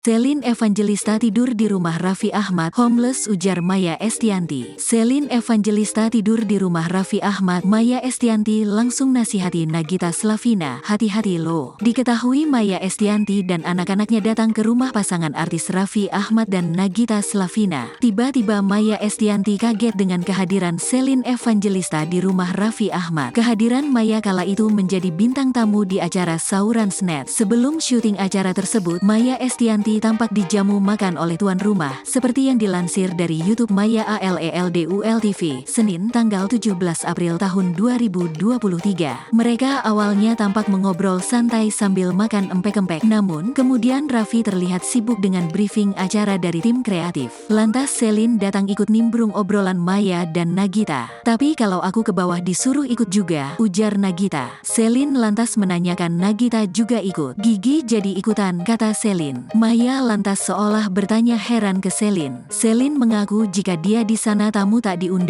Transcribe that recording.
Selin Evangelista tidur di rumah Raffi Ahmad, homeless ujar Maya Estianty. Selin Evangelista tidur di rumah Raffi Ahmad, Maya Estianty langsung nasihati Nagita Slavina, hati-hati lo. Diketahui Maya Estianty dan anak-anaknya datang ke rumah pasangan artis Raffi Ahmad dan Nagita Slavina. Tiba-tiba Maya Estianty kaget dengan kehadiran Selin Evangelista di rumah Raffi Ahmad. Kehadiran Maya kala itu menjadi bintang tamu di acara Sauran Snet. Sebelum syuting acara tersebut, Maya Estianty tampak dijamu makan oleh tuan rumah, seperti yang dilansir dari YouTube Maya ALELDUL TV, Senin tanggal 17 April tahun 2023. Mereka awalnya tampak mengobrol santai sambil makan empek-empek, namun kemudian Raffi terlihat sibuk dengan briefing acara dari tim kreatif. Lantas Selin datang ikut nimbrung obrolan Maya dan Nagita. Tapi kalau aku ke bawah disuruh ikut juga, ujar Nagita. Selin lantas menanyakan Nagita juga ikut. Gigi jadi ikutan, kata Selin. Maya lantas seolah bertanya heran ke Selin. Selin mengaku jika dia di sana tamu tak diundang.